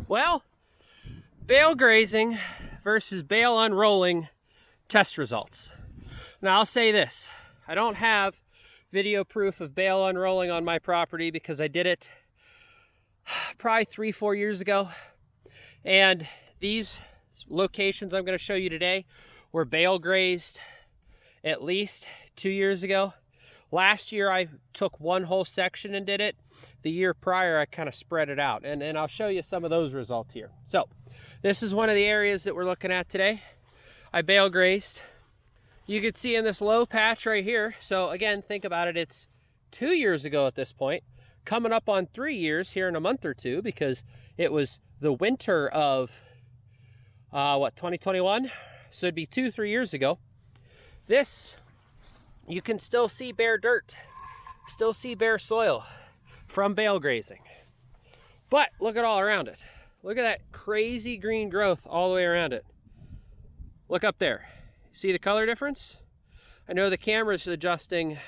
Well, bale grazing versus bale unrolling test results. Now I'll say this, I don't have video proof of bale unrolling on my property because I did it probably 3-4 years ago. And these locations I'm going to show you today were bale grazed at least 2 years ago. Last year I took one whole section and did it. The year prior I kind of spread it out, and I'll show you some of those results here. So this is one of the areas that we're looking at today. I bale grazed. You can see in this low patch right here, so again, think about it, it's 2 years ago at this point, coming up on 3 years here in a month or two, because it was the winter of 2021, so it'd be 2-3 years ago. This, you can still see bare dirt, still see bare soil from bale grazing. But look at all around it. Look at that crazy green growth all the way around it. Look up there. See the color difference? I know the camera's adjusting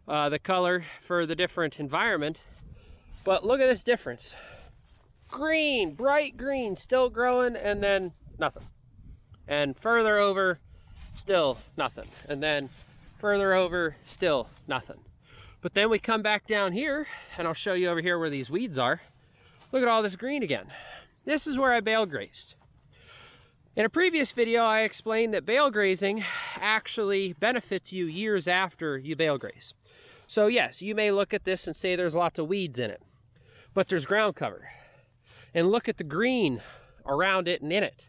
the color for the different environment, but look at this difference. Green, bright green, still growing, and then nothing. And further over, still nothing. And then further over, still nothing. But then we come back down here, and I'll show you over here where these weeds are. Look at all this green again. This is where I bale grazed. In a previous video, I explained that bale grazing actually benefits you years after you bale graze. So yes, you may look at this and say there's lots of weeds in it, but there's ground cover. And look at the green around it and in it.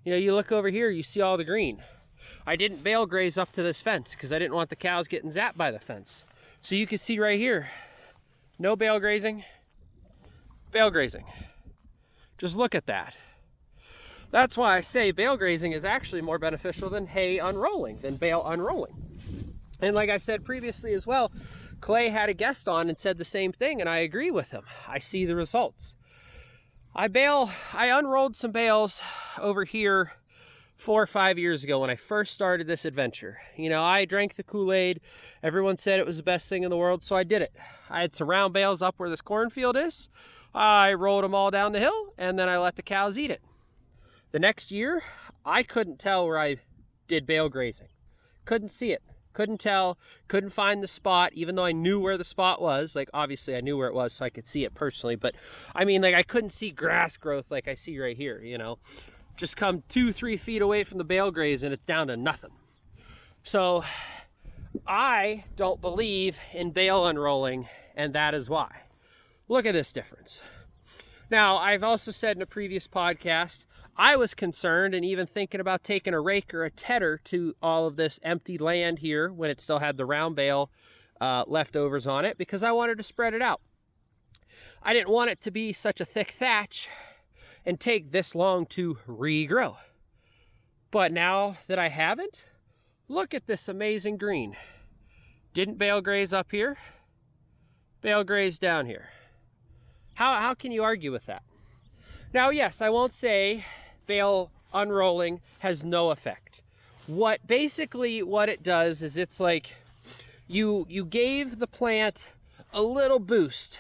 You know, you look over here, you see all the green. I didn't bale graze up to this fence because I didn't want the cows getting zapped by the fence. So you can see right here, no bale grazing, bale grazing. Just look at that. That's why I say bale grazing is actually more beneficial than hay unrolling, than bale unrolling. And like I said previously as well, Clay had a guest on and said the same thing, and I agree with him. I see the results. I unrolled some bales over here 4 or 5 years ago when I first started this adventure. You know, I drank the Kool-Aid. Everyone said it was the best thing in the world, so I did it. I had some round bales up where this cornfield is. I rolled them all down the hill, and then I let the cows eat it. The next year, I couldn't tell where I did bale grazing. Couldn't see it. Couldn't tell. Couldn't find the spot, even though I knew where the spot was. Like, obviously, I knew where it was, so I could see it personally. But, I mean, like, I couldn't see grass growth like I see right here, you know. Just come 2-3 feet away from the bale graze, and it's down to nothing. So, I don't believe in bale unrolling, and that is why. Look at this difference. Now, I've also said in a previous podcast, I was concerned and even thinking about taking a rake or a tedder to all of this empty land here when it still had the round bale leftovers on it, because I wanted to spread it out. I didn't want it to be such a thick thatch and take this long to regrow. But now that I haven't, look at this amazing green. Didn't bale graze up here, bale graze down here. How can you argue with that? Now, yes, I won't say bale unrolling has no effect. What it does is it's like you gave the plant a little boost.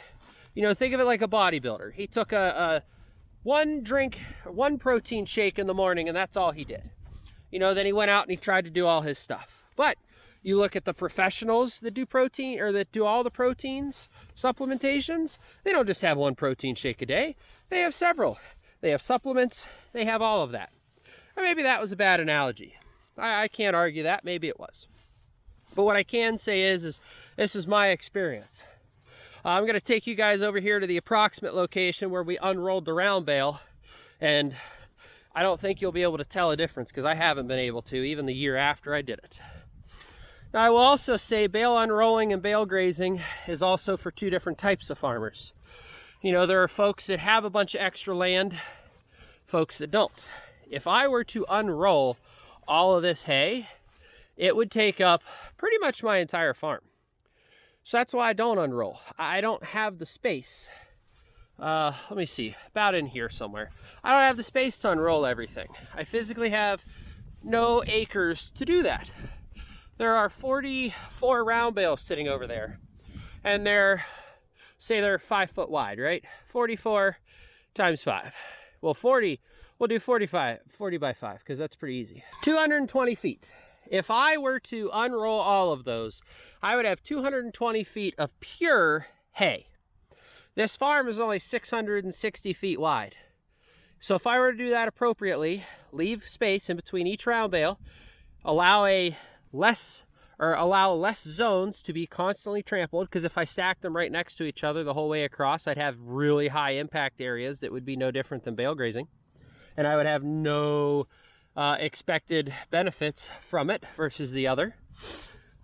You know, think of it like a bodybuilder. He took one protein shake in the morning, and that's all he did. You know, then he went out and he tried to do all his stuff. But you look at the professionals that do protein, or that do all the proteins, supplementations, they don't just have one protein shake a day. They have several. They have supplements. They have all of that. Or maybe that was a bad analogy. I can't argue that. Maybe it was. But what I can say is this is my experience. I'm going to take you guys over here to the approximate location where we unrolled the round bale. And I don't think you'll be able to tell a difference, because I haven't been able to, even the year after I did it. Now, I will also say bale unrolling and bale grazing is also for two different types of farmers. You know, there are folks that have a bunch of extra land, folks that don't. If I were to unroll all of this hay, it would take up pretty much my entire farm. So that's why I don't unroll. I don't have the space. Let me see, about in here somewhere. I don't have the space to unroll everything. I physically have no acres to do that. There are 44 round bales sitting over there, and they're 5 foot wide, right? 44, times 5. Well, 40, we'll do 40 by 5, because that's pretty easy. 220 feet. If I were to unroll all of those, I would have 220 feet of pure hay. This farm is only 660 feet wide. So if I were to do that appropriately, leave space in between each round bale, allow less zones to be constantly trampled, because if I stacked them right next to each other the whole way across, I'd have really high impact areas that would be no different than bale grazing. And I would have no expected benefits from it versus the other.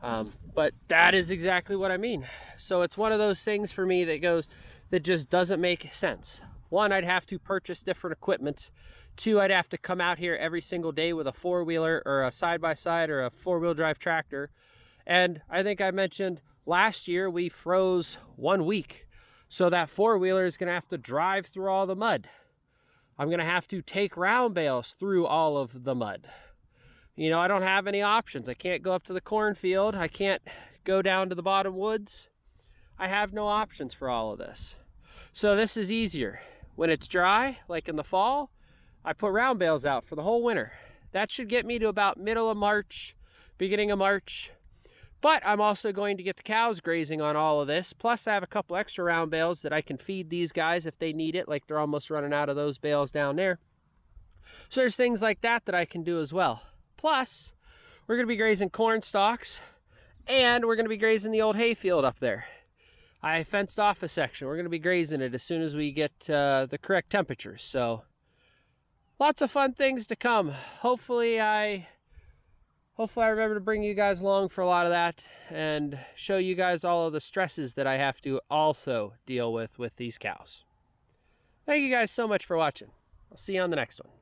But that is exactly what I mean. So it's one of those things for me that just doesn't make sense. One, I'd have to purchase different equipment. Two, I'd have to come out here every single day with a four-wheeler or a side-by-side or a four-wheel drive tractor. And I think I mentioned last year we froze 1 week. So that four-wheeler is going to have to drive through all the mud. I'm going to have to take round bales through all of the mud. You know, I don't have any options. I can't go up to the cornfield. I can't go down to the bottom woods. I have no options for all of this. So this is easier. When it's dry, like in the fall, I put round bales out for the whole winter. That should get me to about middle of March, beginning of March. But I'm also going to get the cows grazing on all of this. Plus I have a couple extra round bales that I can feed these guys if they need it, like they're almost running out of those bales down there. So there's things like that I can do as well. Plus, we're going to be grazing corn stalks, and we're going to be grazing the old hay field up there. I fenced off a section. We're going to be grazing it as soon as we get the correct temperatures. So lots of fun things to come. Hopefully I remember to bring you guys along for a lot of that and show you guys all of the stresses that I have to also deal with these cows. Thank you guys so much for watching. I'll see you on the next one.